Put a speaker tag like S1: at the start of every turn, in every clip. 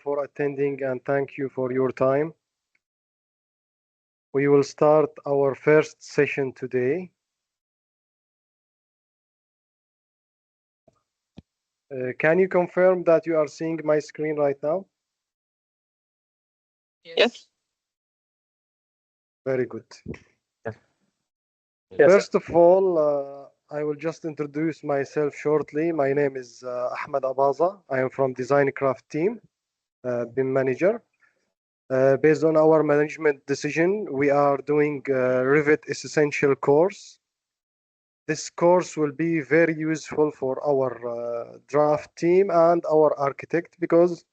S1: for attending and thank you for your time. We will start our first session today. Can you confirm that you are seeing my screen right now?
S2: Yes.
S1: Very good.
S2: Yes.
S1: First of all, I will just introduce myself shortly. My name is Ahmed Abaza. I am from Design Craft team, BIM manager. Based on our management decision, we are doing Revit Essential Course. This course will be very useful for our draft team and our architect because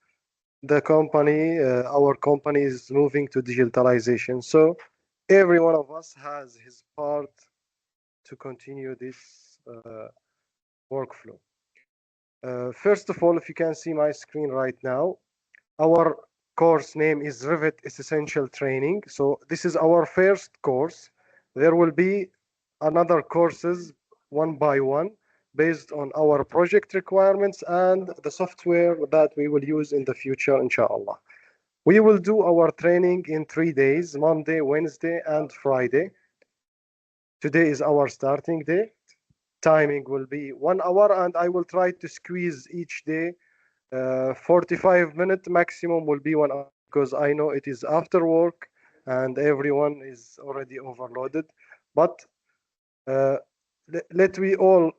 S1: the company, our company is moving to digitalization. So every one of us has his part to continue this workflow. First of all, if you can see my screen right now, our course name is Revit Essential Training. So this is our first course. There will be another courses one by one based on our project requirements and the software that we will use in the future, inshallah. We will do our training in 3 days, Monday, Wednesday, and Friday. Today is our starting day. Timing will be 1 hour, and I will try to squeeze each day 45 minutes maximum will be 1 hour because I know it is after work and everyone is already overloaded. But let we all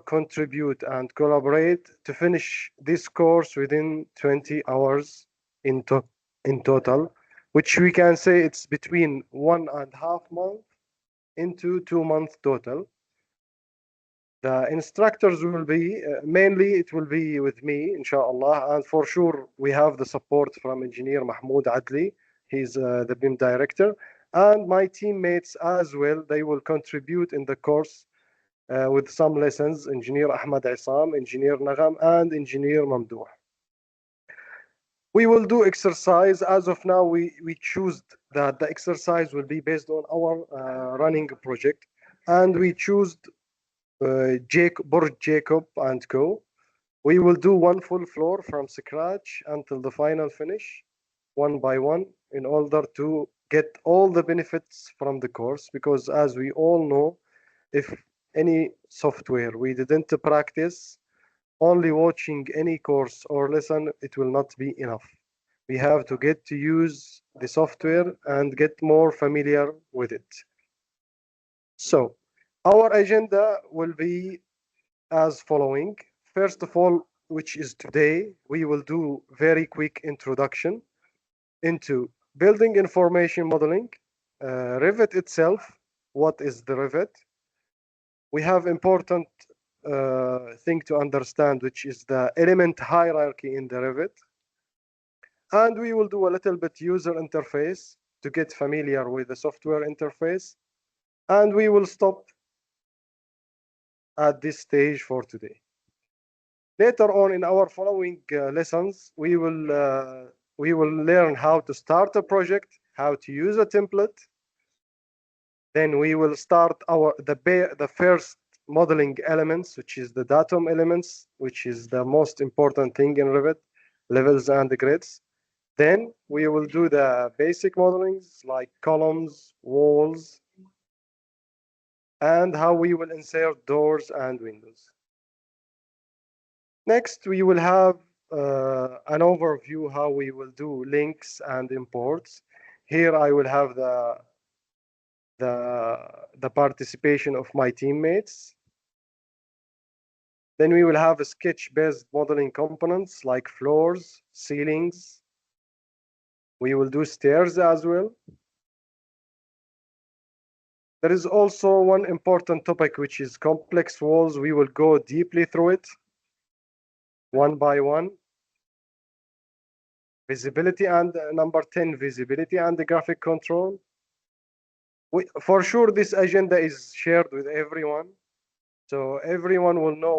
S1: contribute and collaborate to finish this course within 20 hours in total, which we can say it's between 1.5 months into 2 months total. The instructors will be, mainly it will be with me, inshallah, and for sure we have the support from engineer Mahmoud Adli. He's the BIM director, and my teammates as well. They will contribute in the course with some lessons, engineer Ahmad Isam, engineer Nagam, and engineer Mamdouh. We will do exercise. As of now, we choose that the exercise will be based on our running project, and we choose Burj Jacob and Co. We will do one full floor from scratch until the final finish, one by one, in order to get all the benefits from the course. Because as we all know, if any software we didn't practice, only watching any course or lesson, it will not be enough. We have to get to use the software and get more familiar with it. So, our agenda will be as following. First of all, which is today, we will do very quick introduction into building information modeling, Revit itself, what is the Revit. We have important thing to understand, which is the element hierarchy in the Revit. And we will do a little bit user interface to get familiar with the software interface. And we will stop at this stage for today. Later on in our following lessons, we will learn how to start a project, how to use a template. Then we will start the first modeling elements, which is the datum elements, which is the most important thing in Revit, levels and grids. Then we will do the basic modelings like columns, walls, and how we will insert doors and windows. Next, we will have an overview how we will do links and imports. Here I will have the participation of my teammates. Then we will have a sketch-based modeling components like floors, ceilings. We will do stairs as well. There is also one important topic, which is complex walls. We will go deeply through it, one by one. Visibility and number 10, visibility and the graphic control. For sure, this agenda is shared with everyone. So everyone will know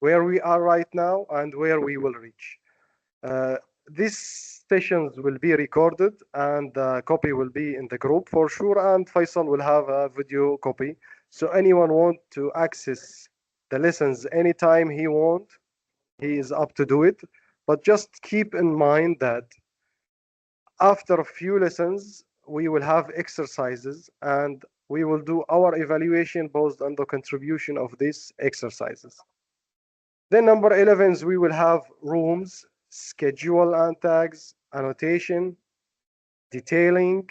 S1: where we are right now and where we will reach. These sessions will be recorded and the copy will be in the group for sure, and Faisal will have a video copy. So anyone want to access the lessons anytime he is up to do it. But just keep in mind that after a few lessons, we will have exercises and we will do our evaluation based on the contribution of these exercises. Then number 11 is we will have rooms, schedule and tags, annotation, detailing,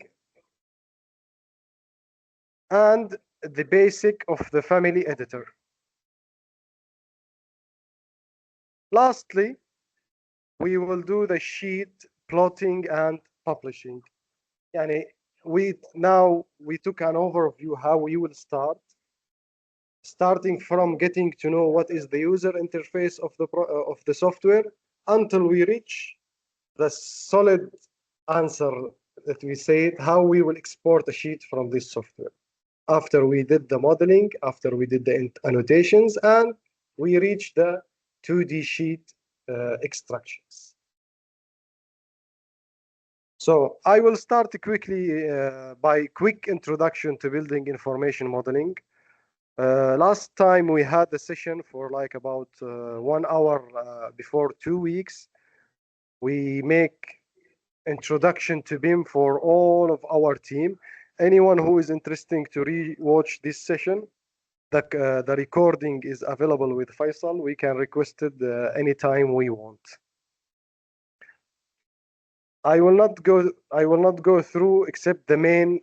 S1: and the basic of the family editor. Lastly, we will do the sheet plotting and publishing. Yani we took an overview how we will start, starting from getting to know what is the user interface of the software until we reach the solid answer that we said how we will export a sheet from this software. After we did the modeling, after we did the annotations, and we reached the 2D sheet extractions. So I will start quickly by quick introduction to building information modeling. Last time we had a session for like about 1 hour before 2 weeks. We make introduction to BIM for all of our team. Anyone who is interested to re-watch this session, the recording is available with Faisal. We can request it anytime we want. I will not go through except the main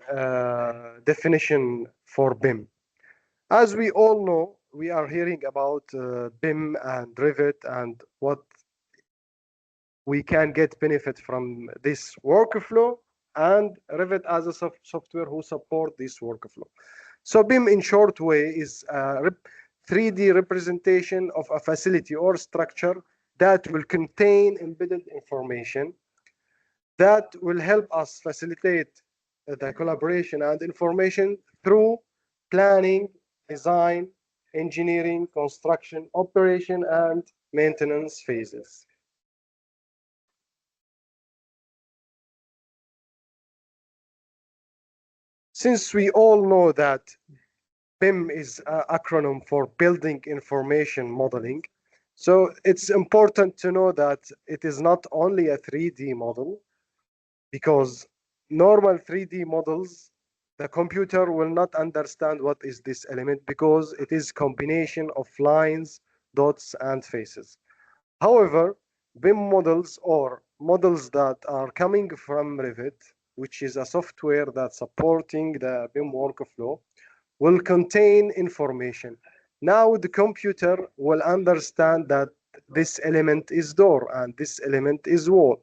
S1: definition for BIM. As we all know, we are hearing about BIM and Revit and what we can get benefit from this workflow, and Revit as a software who support this workflow. So BIM in short way is a 3D representation of a facility or structure that will contain embedded information that will help us facilitate the collaboration and information through planning, design, engineering, construction, operation, and maintenance phases. Since we all know that BIM is an acronym for Building Information Modeling, so it's important to know that it is not only a 3D model, because normal 3D models, the computer will not understand what is this element because it is combination of lines, dots, and faces. However, BIM models or models that are coming from Revit, which is a software that's supporting the BIM workflow, will contain information. Now the computer will understand that this element is door and this element is wall.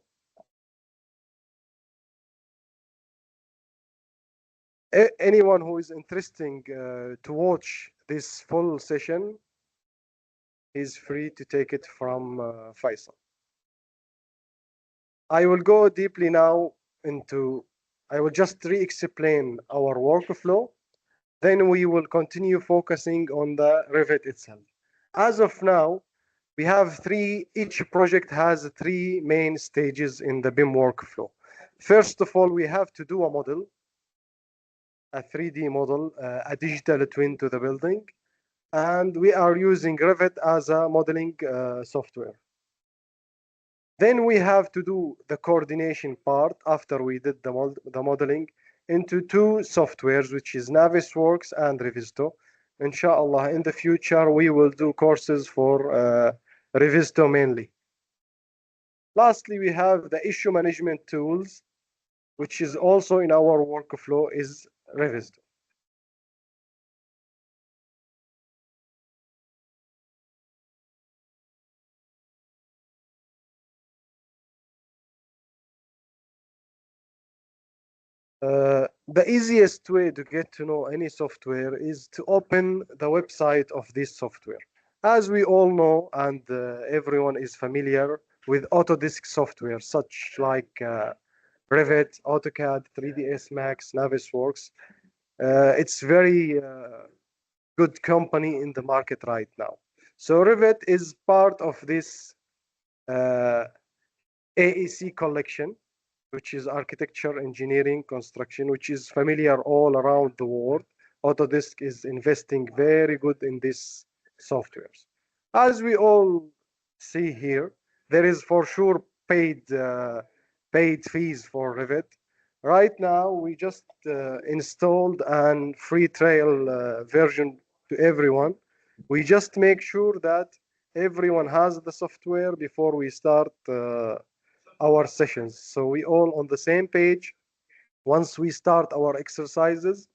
S1: Anyone who is interested to watch this full session is free to take it from Faisal. I will go deeply now into, I will just re-explain our workflow. Then we will continue focusing on the Revit itself. As of now, we have each project has 3 main stages in the BIM workflow. First of all, we have to do a model, a 3D model, a digital twin to the building. And we are using Revit as a modeling software. Then we have to do the coordination part after we did the modeling into 2 softwares, which is Navisworks and Revisto. Inshallah, in the future, we will do courses for Revisto mainly. Lastly, we have the issue management tools, which is also in our workflow is Revisto. The easiest way to get to know any software is to open the website of this software. As we all know, and everyone is familiar with Autodesk software, such like Revit, AutoCAD, 3ds Max, Navisworks. It's very good company in the market right now. So Revit is part of this AEC collection, which is architecture, engineering, construction, which is familiar all around the world. Autodesk is investing very good in these softwares. As we all see here, there is for sure paid fees for Revit. Right now, we just installed an free trial version to everyone. We just make sure that everyone has the software before we start our sessions. So we all on the same page. Once we start our exercises,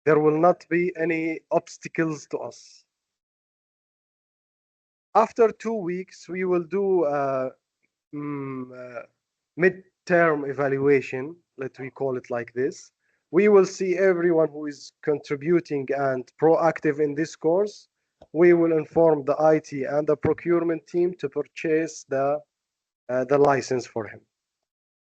S1: there will not be any obstacles to us. After 2 weeks, we will do midterm evaluation, let we call it like this. We will see everyone who is contributing and proactive in this course. We will inform the IT and the procurement team to purchase the license for him.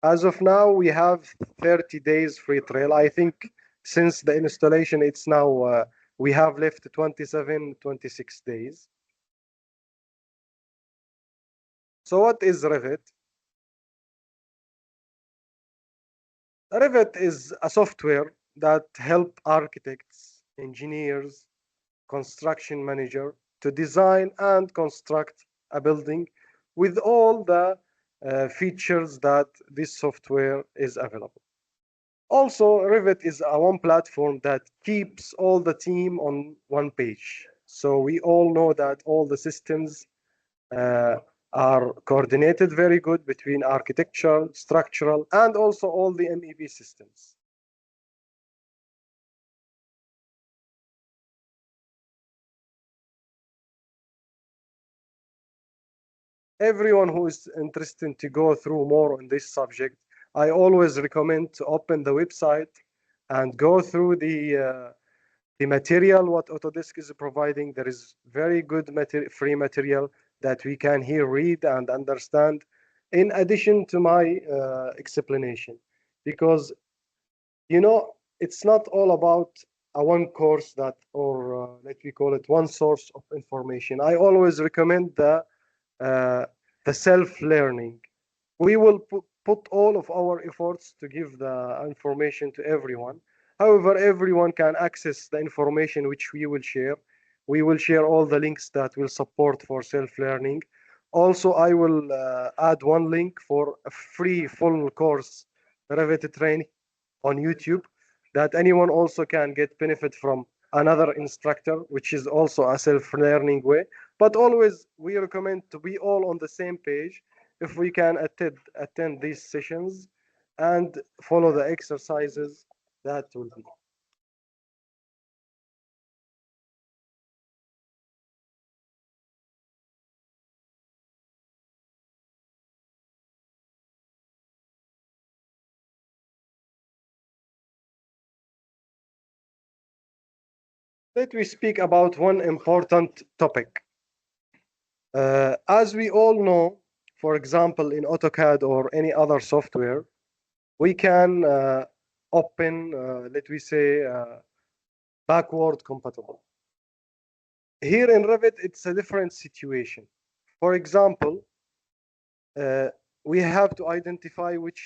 S1: As of now, we have 30 days free trial. I think since the installation, it's now, we have left 27, 26 days. So what is Revit? Revit is a software that help architects, engineers, construction manager to design and construct a building with all the features that this software is available. Also, Revit is a one platform that keeps all the team on one page. So we all know that all the systems uh, are coordinated very good between architectural, structural, and also all the MEP systems. Everyone who is interested to go through more on this subject, I always recommend to open the website and go through the material what Autodesk is providing. There is very good free material that we can here read and understand in addition to my explanation. Because, you know, it's not all about a one course that, or let me call it one source of information. I always recommend uh, the self-learning. We will put all of our efforts to give the information to everyone. However, everyone can access the information which we will share. We will share all the links that will support for self-learning. Also, I will add one link for a free full course Revit training on YouTube that anyone also can get benefit from another instructor, which is also a self-learning way. But always we recommend to be all on the same page if we can attend these sessions and follow the exercises that will be. Let me speak about one important topic. As we all know, for example, in AutoCAD or any other software, we can open, let me say, backward compatible. Here in Revit, it's a different situation. For example, uh, we have to identify which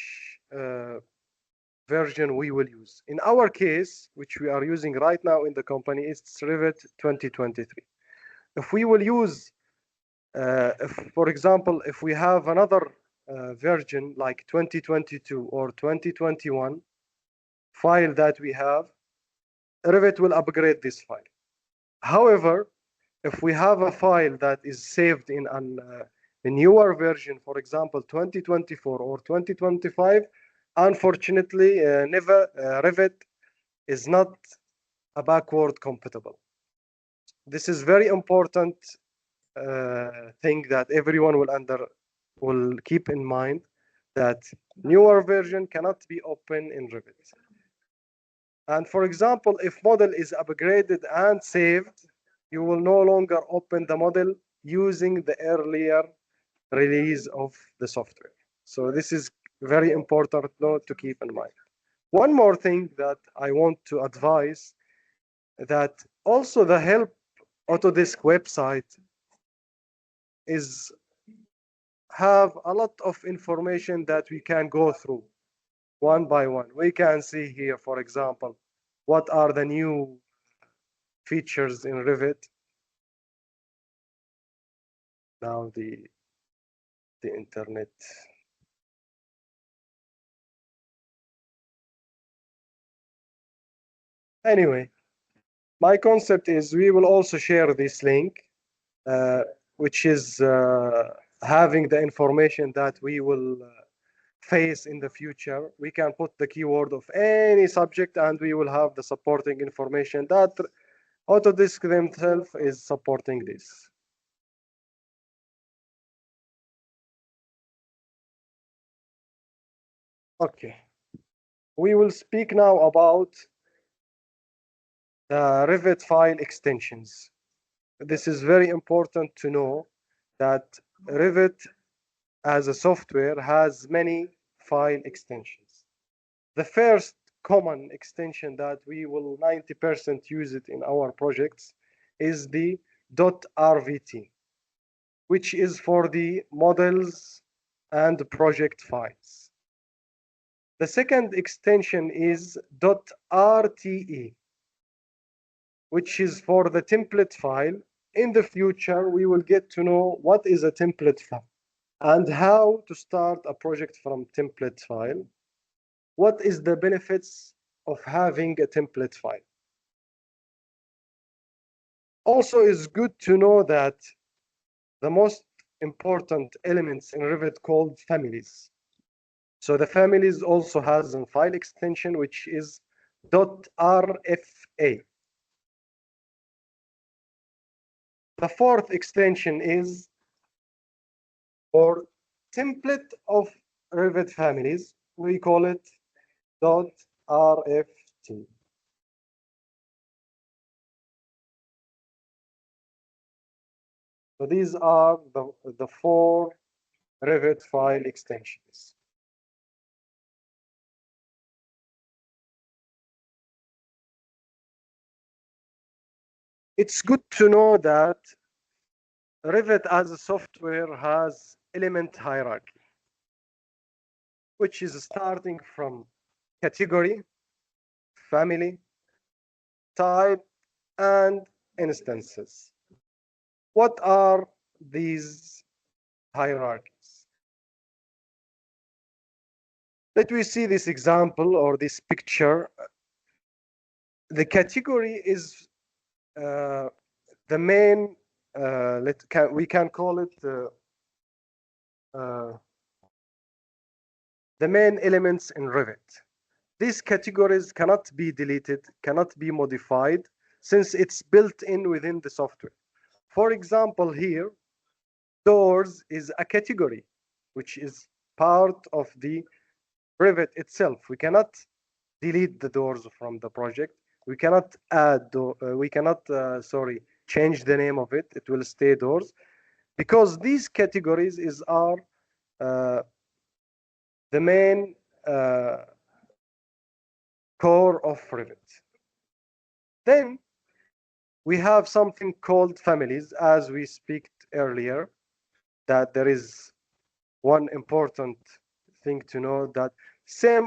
S1: version we will use. In our case, which we are using right now in the company, it's Revit 2023. If we will use, if, for example, if we have another version like 2022 or 2021 file that we have, Revit will upgrade this file. However, if we have a file that is saved in a newer version, for example, 2024 or 2025, unfortunately, never Revit is not a backward compatible. This is very important thing that everyone will keep in mind, that newer version cannot be open in Revit. And for example, if model is upgraded and saved, you will no longer open the model using the earlier release of the software. So this is very important note to keep in mind. One more thing that I want to advise, that also the help Autodesk website is have a lot of information that we can go through one by one. We can see here, for example, what are the new features in Revit. Now the internet. Anyway, my concept is we will also share this link, uh, which is having the information that we will face in the future. We can put the keyword of any subject and we will have the supporting information that Autodesk themselves is supporting this. Okay, we will speak now about the Revit file extensions. This is very important to know that Revit as a software has many file extensions. The first common extension that we will 90% use it in our projects is the .rvt, which is for the models and project files. The second extension is .rte, which is for the template file. In the future, we will get to know what is a template file and how to start a project from template file. What is the benefits of having a template file? Also, it's good to know that the most important elements in Revit called families. So the families also has a file extension, which is .rfa. The fourth extension is for template of Revit families. We call it .rft. So these are the four Revit file extensions. It's good to know that Revit as a software has element hierarchy, which is starting from category, family, type, and instances. What are these hierarchies? Let me see this example or this picture. The category is the main, we can call it the main elements in Revit. These categories cannot be deleted, cannot be modified, since it's built in within the software. For example, here, doors is a category, which is part of the Revit itself. We cannot delete the doors from the project. We cannot change the name of it. It will stay doors, because these categories are the main core of Revit. Then we have something called families, as we speak earlier, that there is one important thing to know, that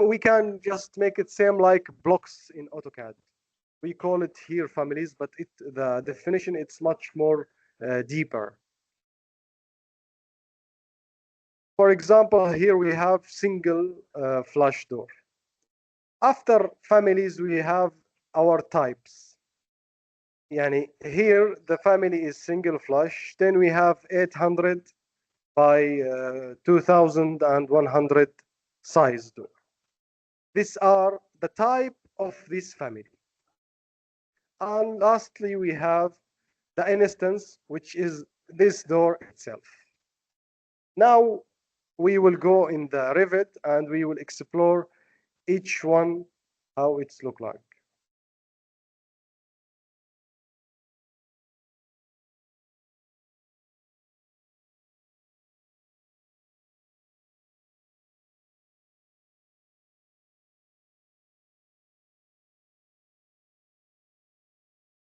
S1: we can just make it same like blocks in AutoCAD. We call it here families, but the definition, it's much more deeper. For example, here we have single flush door. After families, we have our types. Yani here the family is single flush. Then we have 800 by 2100 size door. These are the type of this family. And lastly, we have the instance, which is this door itself. Now we will go in the Revit and we will explore each one, how it's look like.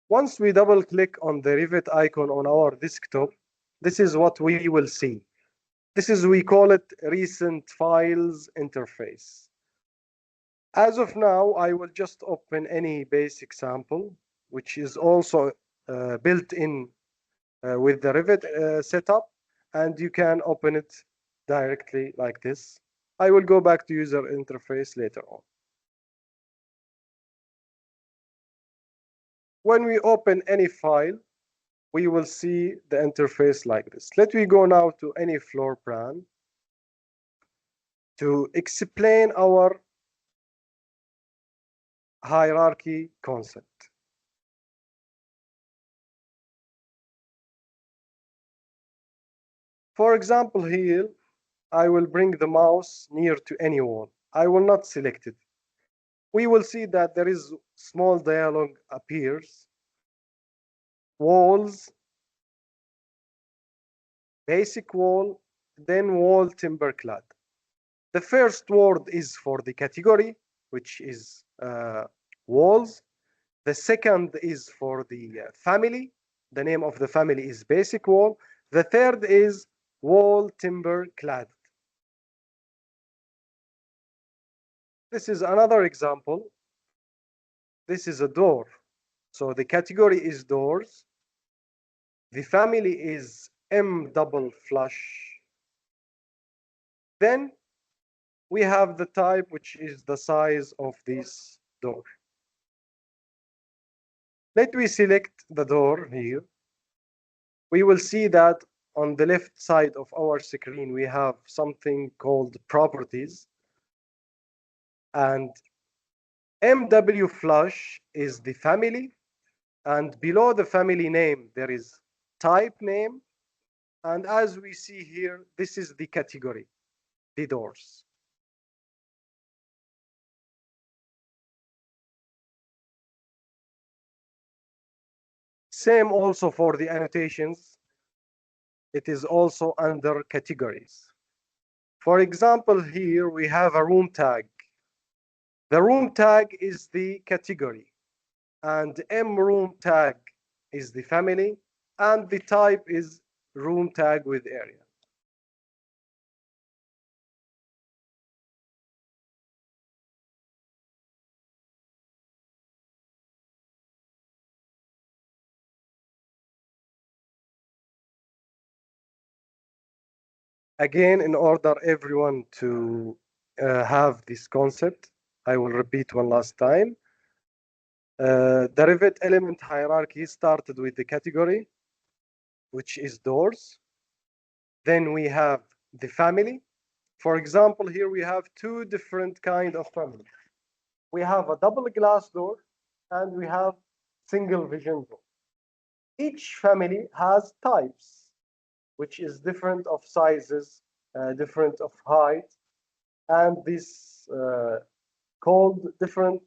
S1: Once we double click on the Revit icon on our desktop, this is what we will see. This is, we call it recent files interface. As of now, I will just open any basic sample, which is also built in with the Revit setup, and you can open it directly like this. I will go back to user interface later on. When we open any file, we will see the interface like this. Let me go now to any floor plan to explain our hierarchy concept. For example, here, I will bring the mouse near to any wall. I will not select it. We will see that there is small dialog appears. Walls, basic wall, then wall timber clad. The first word is for the category, which is walls. The second is for the family. The name of the family is basic wall. The third is wall timber clad. This is another example. This is a door. So the category is doors. The family is M double flush. Then we have the type, which is the size of this door. Let me select the door here. We will see that on the left side of our screen, we have something called properties. And MW flush is the family. And below the family name, there is type name. And as we see here, this is the category, the doors. Same also for the annotations. It is also under categories. For example, here we have a room tag. The room tag is the category, and M room tag is the family, and the type is room tag with area. Again, in order everyone to have this concept, I will repeat one last time. The Revit element hierarchy started with the category, which is doors. Then we have the family. For example, here we have two different kind of family. We have a double glass door and we have single vision door. Each family has types, which is different of sizes, different of height, and this called different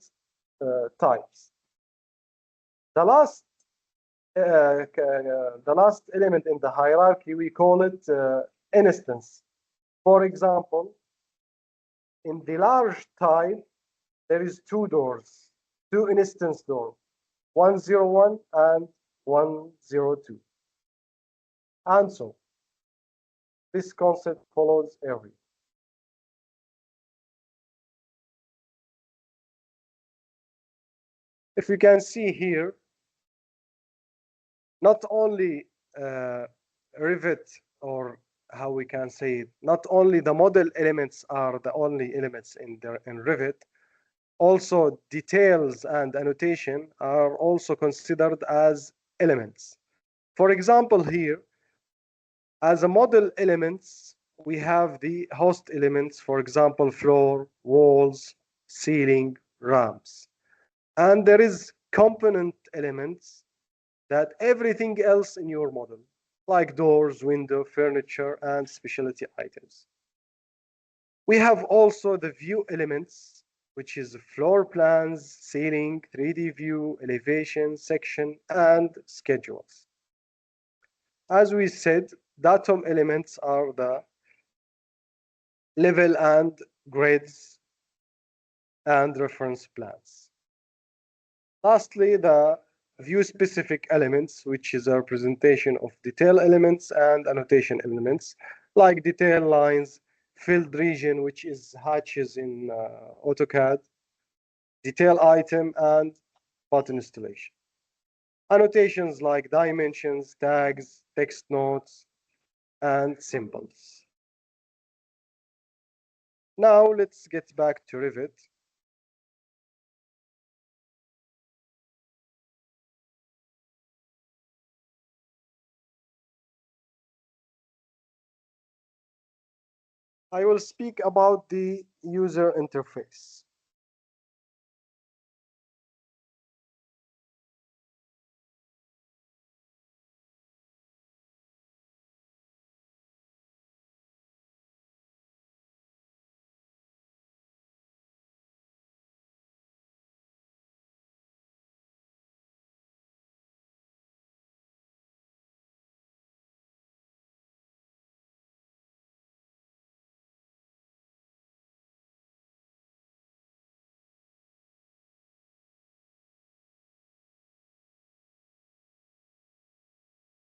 S1: types. The last element in the hierarchy, we call it instance. For example, in the large type, there is two doors, two instance doors, 101 and 102. And so, this concept follows every. If you can see here, not only Revit, or how we can say it, not only the model elements are the only elements in Revit, also details and annotation are also considered as elements. For example, here, as a model elements, we have the host elements, for example, floor, walls, ceiling, ramps. And there is component elements that everything else in your model, like doors, window, furniture, and specialty items. We have also the view elements, which is floor plans, ceiling, 3D view, elevation, section, and schedules. As we said, datum elements are the level and grids and reference plans. Lastly, the view-specific elements, which is a representation of detail elements and annotation elements, like detail lines, filled region, which is hatches in AutoCAD, detail item, and button installation. Annotations like dimensions, tags, text notes, and symbols. Now let's get back to Revit. I will speak about the user interface.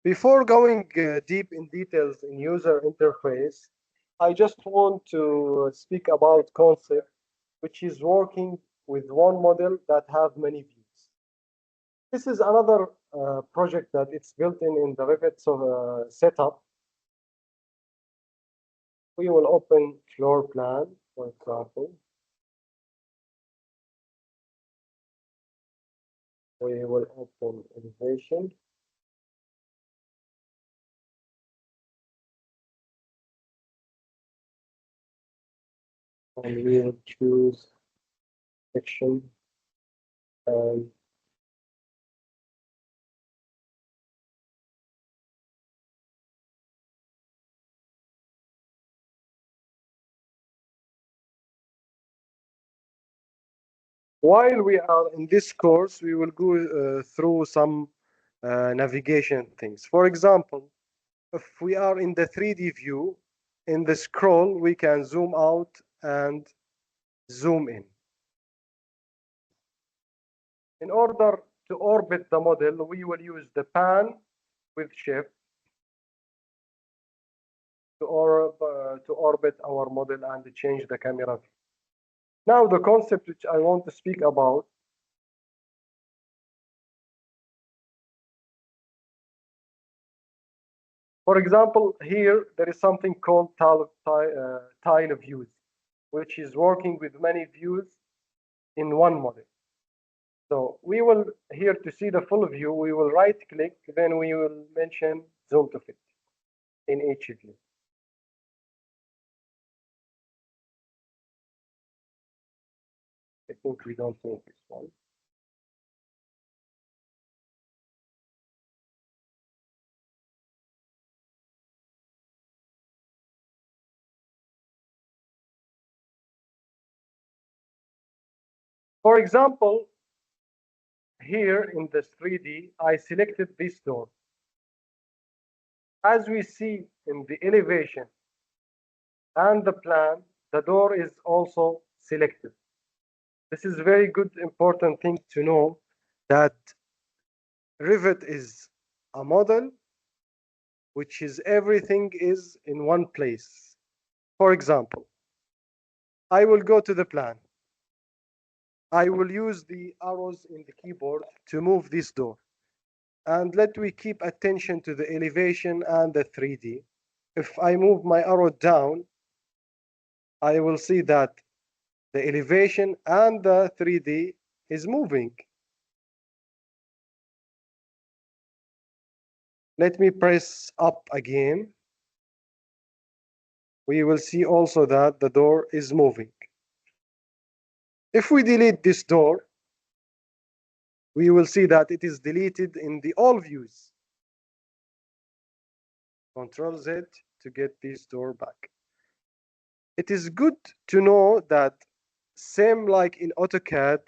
S1: Before going deep in details in user interface, I just want to speak about concept, which is working with one model that have many views. This is another project that it's built in the Revit setup. We will open floor plan, for example. We will open elevation. And we will choose section. And while we are in this course, we will go through some navigation things. For example, if we are in the 3D view, in the scroll, we can zoom out and zoom in. In order to orbit the model, we will use the pan with shift to orbit our model and change the camera view. Now, the concept which I want to speak about, for example, here there is something called tile views, which is working with many views in one model. So we will, here to see the full view, we will right click, then we will mention zoom to fit in each view. I think we don't need this one. For example, here in this 3D, I selected this door. As we see in the elevation and the plan, the door is also selected. This is very good, important thing to know, that Revit is a model which is everything is in one place. For example, I will go to the plan. I will use the arrows in the keyboard to move this door. And let me keep attention to the elevation and the 3D. If I move my arrow down, I will see that the elevation and the 3D is moving. Let me press up again. We will see also that the door is moving. If we delete this door, we will see that it is deleted in the all views. Control Z to get this door back. It is good to know that same like in AutoCAD,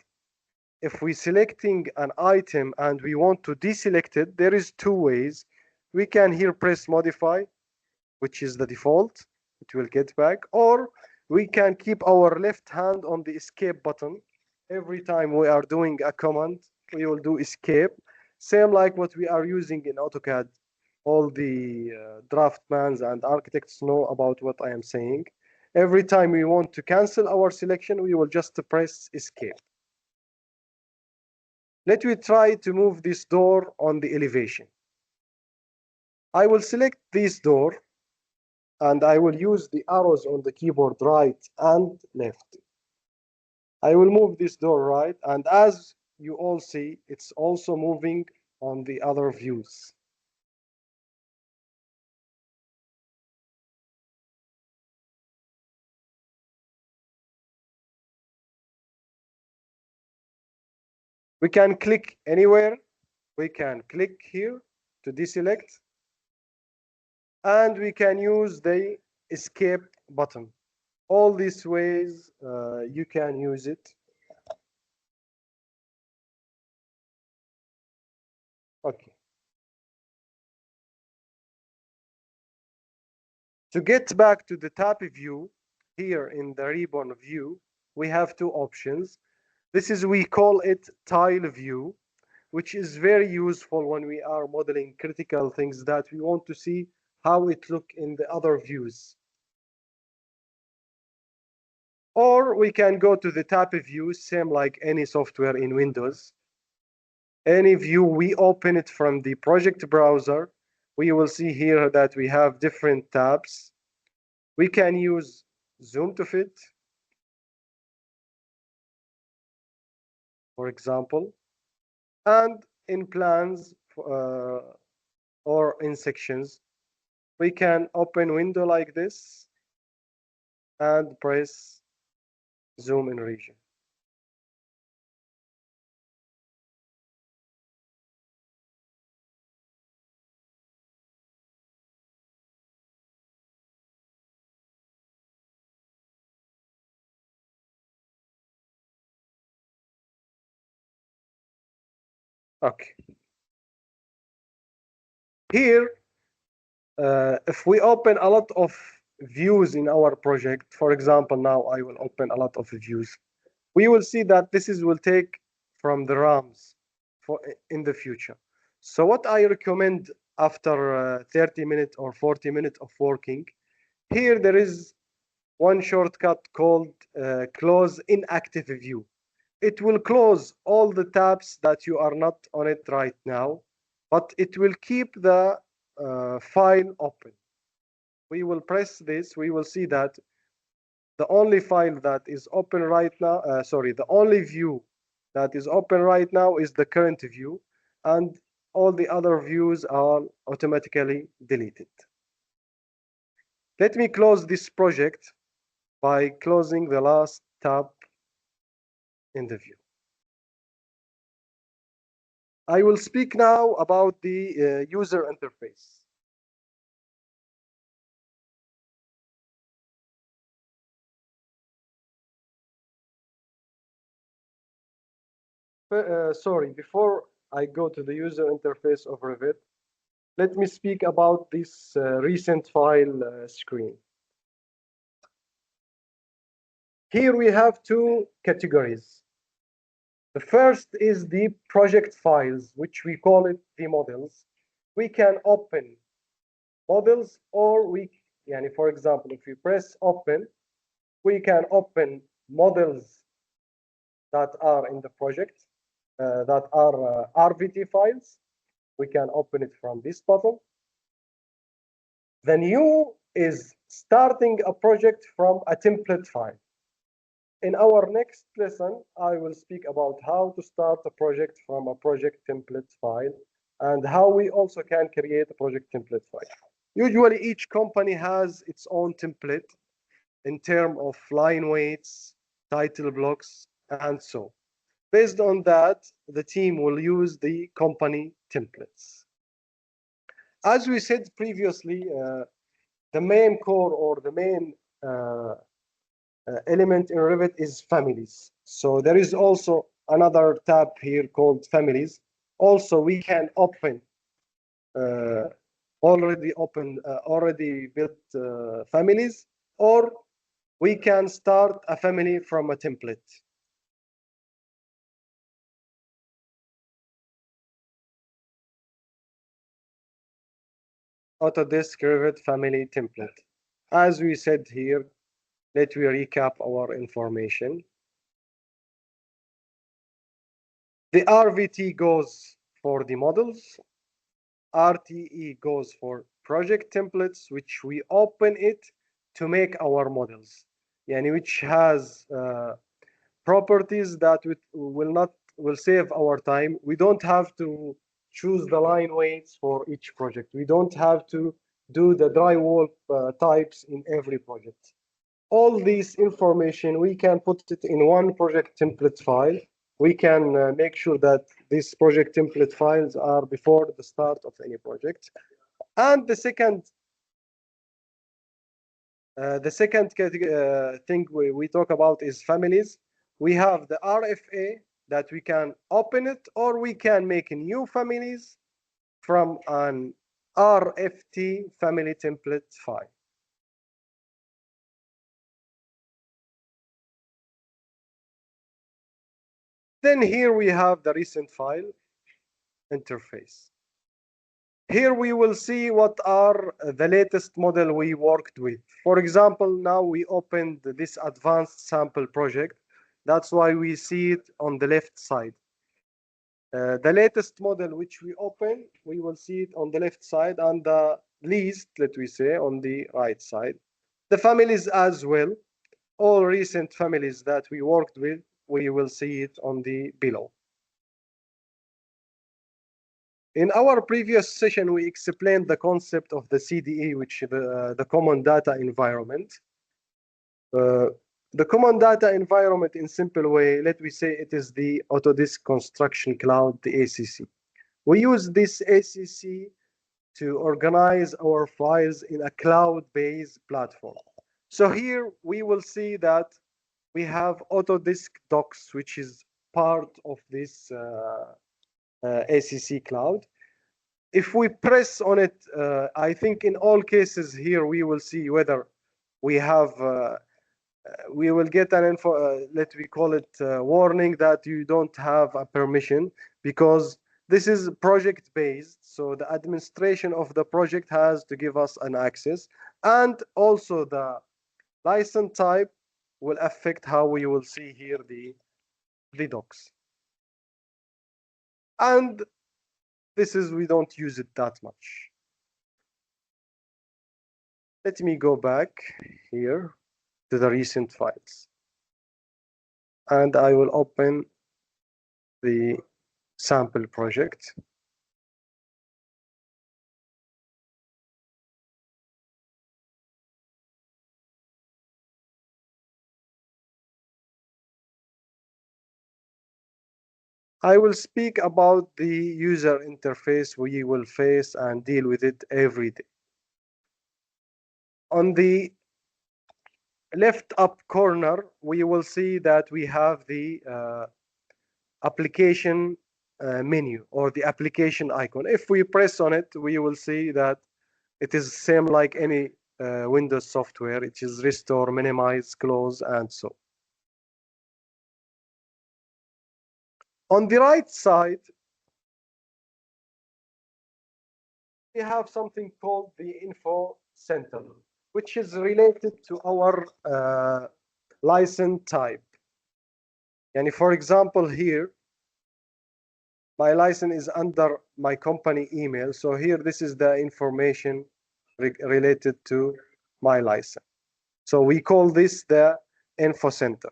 S1: if we selecting an item and we want to deselect it, there is two ways. We can here press modify, which is the default, it will get back, or we can keep our left hand on the escape button. Every time we are doing a command, we will do escape. Same like what we are using in AutoCAD. All the draftmans and architects know about what I am saying. Every time we want to cancel our selection, we will just press escape. Let me try to move this door on the elevation. I will select this door and I will use the arrows on the keyboard right and left. I will move this door right, and as you all see, it's also moving on the other views. We can click anywhere. We can click here to deselect, and we can use the escape button. All these ways you can use it. Okay. To get back to the top view, here in the ribbon view, we have two options. This is, we call it tile view, which is very useful when we are modeling critical things that we want to see how it look in the other views. Or we can go to the top view, same like any software in Windows. Any view, we open it from the project browser. We will see here that we have different tabs. We can use zoom to fit, for example, and in plans or in sections, we can open window like this and press zoom in region. Okay. Here, if we open a lot of views in our project, for example, now I will open a lot of views, we will see that this is will take from the RAMs for in the future. So what I recommend after 30 minutes or 40 minutes of working, here there is one shortcut called close inactive view. It will close all the tabs that you are not on it right now, but it will keep the file open. We will press this, we will see that the only file that is open right now, the only view that is open right now is the current view, and all the other views are automatically deleted. Let me close this project by closing the last tab in the view. I will speak now about the user interface. Sorry, before I go to the user interface of Revit, let me speak about this recent file screen. Here we have two categories. The first is the project files, which we call it the models. We can open models, or for example, if we press open, we can open models that are in the project, that are RVT files. We can open it from this button. The new is starting a project from a template file. In our next lesson, I will speak about how to start a project from a project template file and how we also can create a project template file. Usually, each company has its own template in terms of line weights, title blocks, and so. Based on that, the team will use the company templates. As we said previously, the main core or the main element in Revit is families. So there is also another tab here called families. Also, we can open already built families, or we can start a family from a template. Autodesk Revit family template. As we said here, let me recap our information. The RVT goes for the models, RTE goes for project templates which we open it to make our models, yani which has properties that will save our time. We don't have to choose the line weights for each project. We don't have to do the drywall types in every project. All this information, we can put it in one project template file. We can make sure that these project template files are before the start of any project. And the second thing we talk about is families. We have the RFA that we can open it, or we can make new families from an RFT family template file. Then here we have the recent file interface. Here we will see what are the latest model we worked with. For example, now we opened this advanced sample project. That's why we see it on the left side. The latest model which we open, we will see it on the left side, and the least, let we say, on the right side. The families as well, all recent families that we worked with, we will see it on the below. In our previous session, we explained the concept of the CDE, which is the Common Data Environment. The Common Data Environment, in simple way, let me say it is the Autodesk Construction Cloud, the ACC. We use this ACC to organize our files in a cloud-based platform. So here we will see that we have Autodesk Docs, which is part of this ACC cloud. If we press on it, I think in all cases here we will see whether we have we will get an info, let me call it warning that you don't have a permission, because this is project based. So the administration of the project has to give us an access, and also the license type will affect how we will see here the docs. And this is, we don't use it that much. Let me go back here to the recent files, and I will open the sample project. I will speak about the user interface we will face and deal with it every day. On the left up corner, we will see that we have the application menu, or the application icon. If we press on it, we will see that it is same like any Windows software. It is restore, minimize, close, and so. On the right side, we have something called the info center, which is related to our license type. And for example, here, my license is under my company email. So here, this is the information related to my license. So we call this the info center.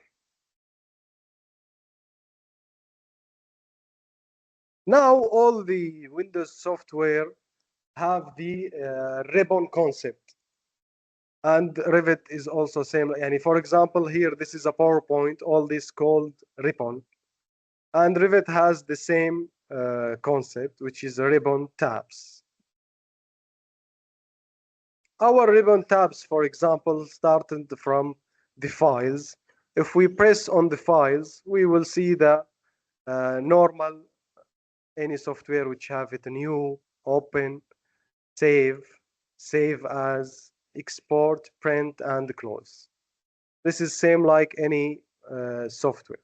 S1: Now, all the Windows software have the ribbon concept. And Revit is also same. And for example, here, this is a PowerPoint, all this called ribbon. And Revit has the same concept, which is ribbon tabs. Our ribbon tabs, for example, started from the files. If we press on the files, we will see the normal, any software which have it new, open, save, save as, export, print, and close. This is same like any software.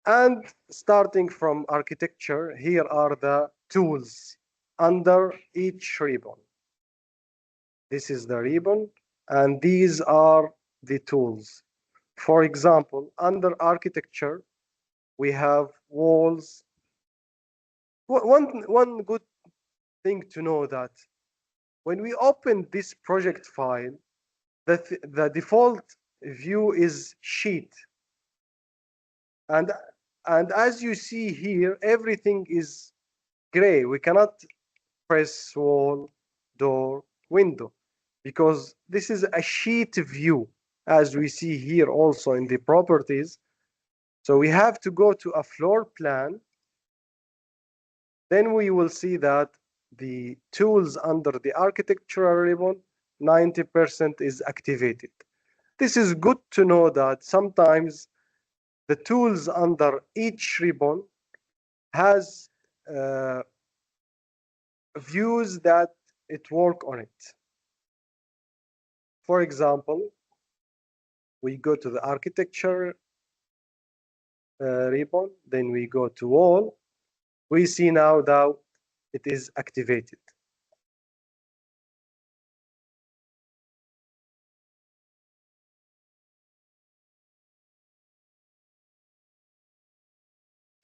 S1: And starting from architecture, here are the tools under each ribbon. This is the ribbon, and these are the tools. For example, under architecture, we have walls. One good thing to know that When we open this project file, the default view is sheet. And as you see here, everything is gray. We cannot press wall, door, window, because this is a sheet view, as we see here also in the properties. So we have to go to a floor plan. Then we will see that the tools under the architectural ribbon, 90% is activated. This is good to know that sometimes the tools under each ribbon has views that it work on it. For example, we go to the architecture ribbon, then we go to wall. We see now that it is activated.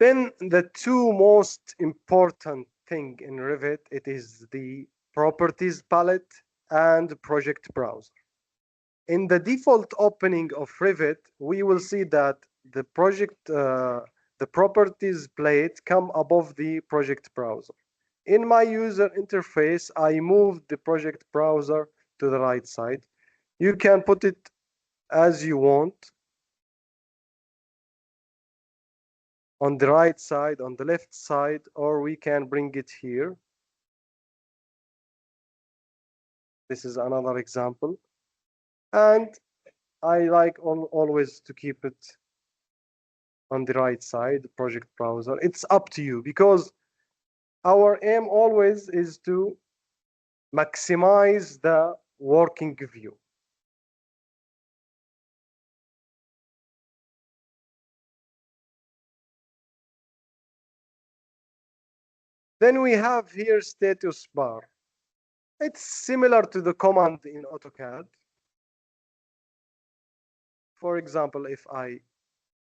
S1: Then the two most important thing in Revit, it is the properties palette and project browser. In the default opening of Revit, we will see that the properties plate come above the project browser. In my user interface, I moved the project browser to the right side. You can put it as you want, on the right side, on the left side, or we can bring it here. This is another example. And I like always to keep it on the right side, project browser. It's up to you, because our aim always is to maximize the working view. Then we have here status bar. It's similar to the command in AutoCAD. For example, if I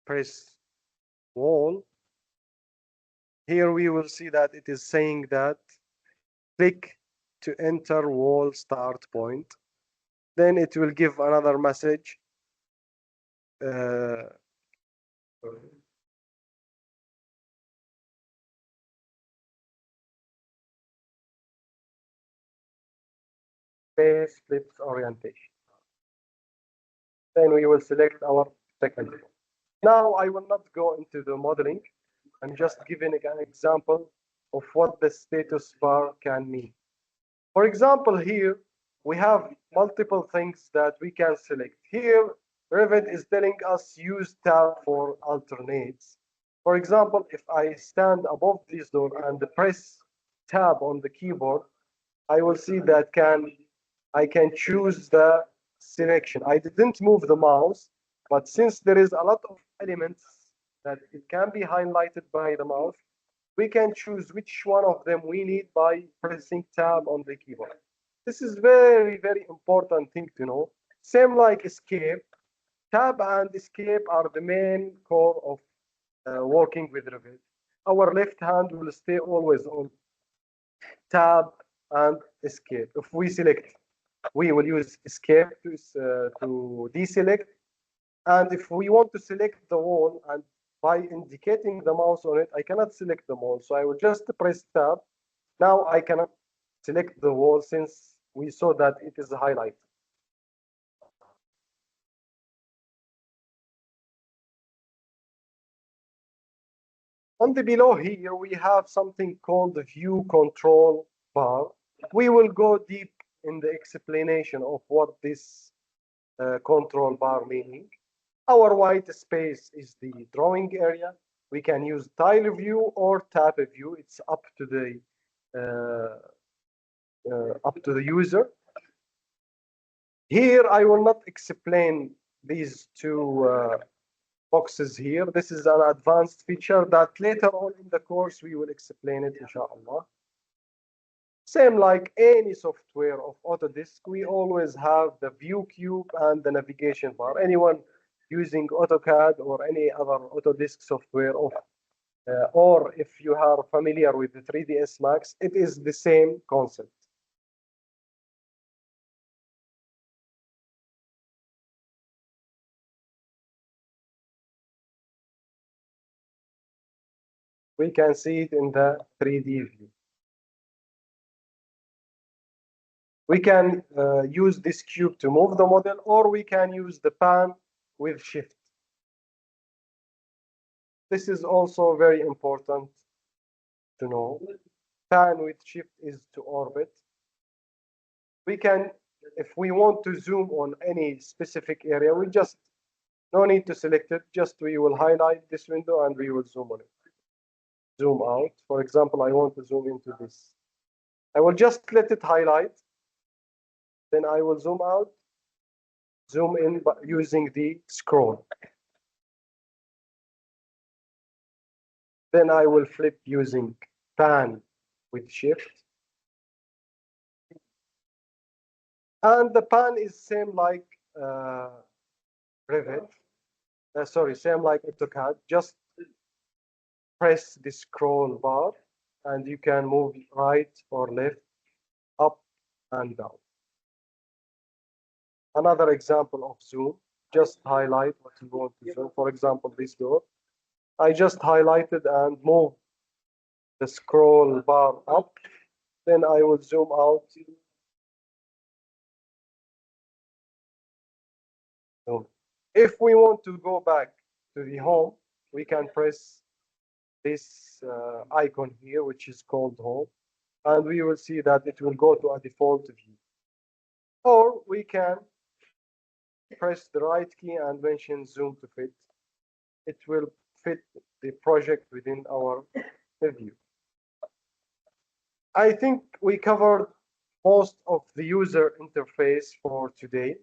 S1: press wall, here we will see that it is saying that click to enter wall start point. Then it will give another message. Space flips orientation. Then we will select our second. Now I will not go into the modeling. I'm just giving an example of what the status bar can mean. For example, here we have multiple things that we can select. Here, Revit is telling us use tab for alternates. For example, if I stand above this door and press tab on the keyboard, I will see that I can choose the selection. I didn't move the mouse, but since there is a lot of elements that it can be highlighted by the mouse, we can choose which one of them we need by pressing tab on the keyboard. This is very, very important thing to know. Same like escape. Tab and escape are the main core of working with Revit. Our left hand will stay always on tab and escape. If we select, we will use escape to deselect. And if we want to select the wall, and by indicating the mouse on it, I cannot select the wall. So I will just press tab. Now I cannot select the wall since we saw that it is highlighted. On the below here, we have something called the view control bar. We will go deep in the explanation of what this control bar meaning. Our white space is the drawing area. We can use tile view or tab view. It's up to the user. Here, I will not explain these two boxes here. This is an advanced feature that later on in the course we will explain it, inshallah. Same like any software of Autodesk, we always have the view cube and the navigation bar. Anyone using AutoCAD or any other Autodesk software, or if you are familiar with the 3ds Max, it is the same concept. we can see it in the 3D view. We can use this cube to move the model, or we can use the pan with shift. This is also very important to know. Pan with shift is to orbit. We can, if we want to zoom on any specific area, we just no need to select it. Just we will highlight this window and we will zoom on it. Zoom out. For example, I want to zoom into this. I will just let it highlight. Then I will zoom out, zoom in by using the scroll. Then I will flip using pan with shift. And the pan is same like Revit. Sorry, same like AutoCAD. Just press the scroll bar and you can move right or left, up and down. Another example of zoom, just highlight what you want to zoom. For example, this door. I just highlighted and moved the scroll bar up. Then I will zoom out. If we want to go back to the home, we can press this icon here, which is called home, and we will see that it will go to a default view. Or we can press the right key and mention zoom to fit. It will fit the project within our view. I think we covered most of the user interface for today.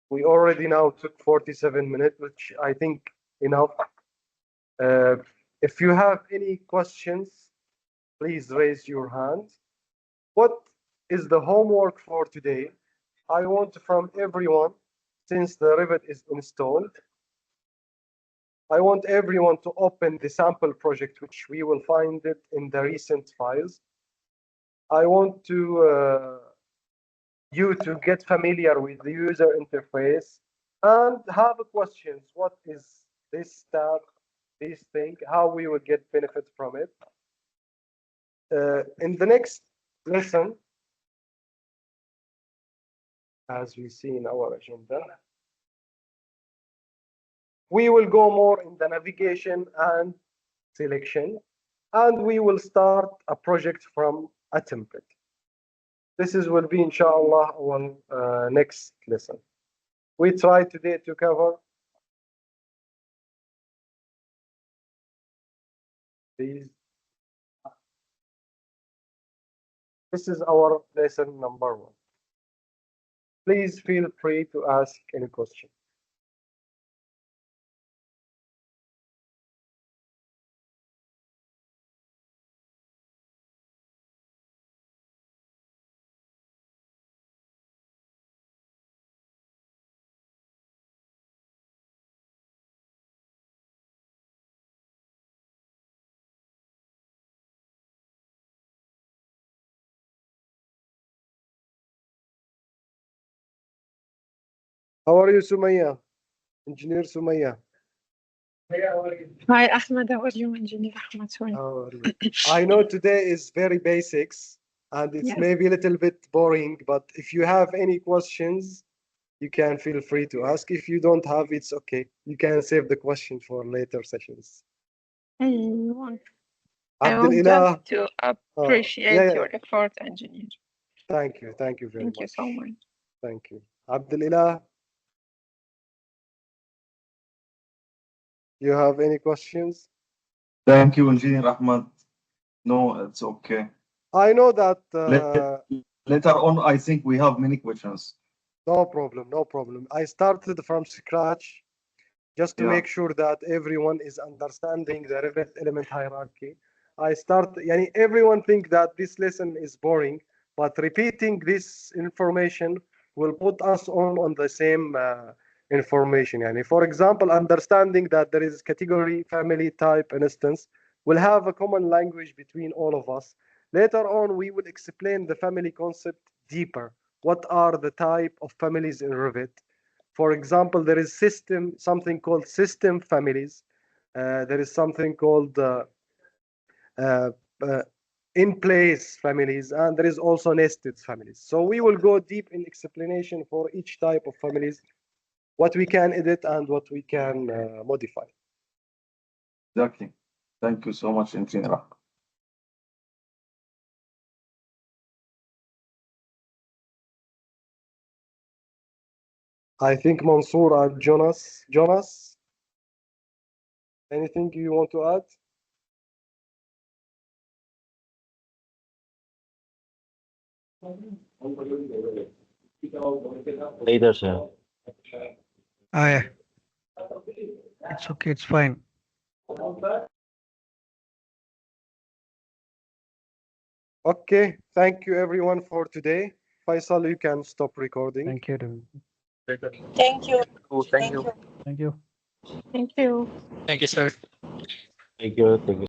S1: We already now took 47 minutes, which I think enough. If you have any questions, please raise your hand. What is the homework for today? I want from everyone, since the Revit is installed, I want everyone to open the sample project, which we will find it in the recent files. I want you to get familiar with the user interface and have questions. What is this tab, this thing, how we will get benefit from it. In the next lesson, as we see in our agenda, we will go more in the navigation and selection, and we will start a project from a template. This will be, inshallah, our next lesson. We try today to cover these. This is our lesson number 1. Please feel free to ask any question. How are you, Sumaya? Engineer Sumaya.
S2: Hi, Ahmed. How are you, Engineer Ahmed?
S1: How are you? I know today is very basics, and it's maybe a little bit boring, but if you have any questions, you can feel free to ask. If you don't have, it's okay. You can save the question for later sessions.
S2: I would like to appreciate your effort, Engineer.
S1: Thank you. Thank you very much.
S2: Thank you so much.
S1: Thank you. Abdelilah, you have any questions?
S3: Thank you, Engineer Ahmad. No, it's okay.
S1: I know that
S3: later on, I think we have many questions.
S1: No problem, no problem. I started from scratch just to make sure that everyone is understanding the Revit element hierarchy. Everyone think that this lesson is boring, but repeating this information will put us on the same information. For example, understanding that there is category, family, type, instance, will have a common language between all of us. Later on, we will explain the family concept deeper. What are the type of families in Revit? For example, there is something called system families. There is something called in place families, and there is also nested families. So we will go deep in explanation for each type of families, what we can edit and what we can modify.
S3: Exactly. Thank you so much, Engineer Ahmed.
S1: I think Mansour and Jonas, anything you want to add?
S4: Later, sir.
S5: Oh, yeah. It's okay. It's fine.
S1: Okay, thank you everyone for today. Faisal, you can stop recording.
S5: Thank you.
S2: Thank you.
S4: Thank you.
S5: Thank you.
S2: Thank you.
S6: Thank you, sir.
S4: Thank you. Thank you.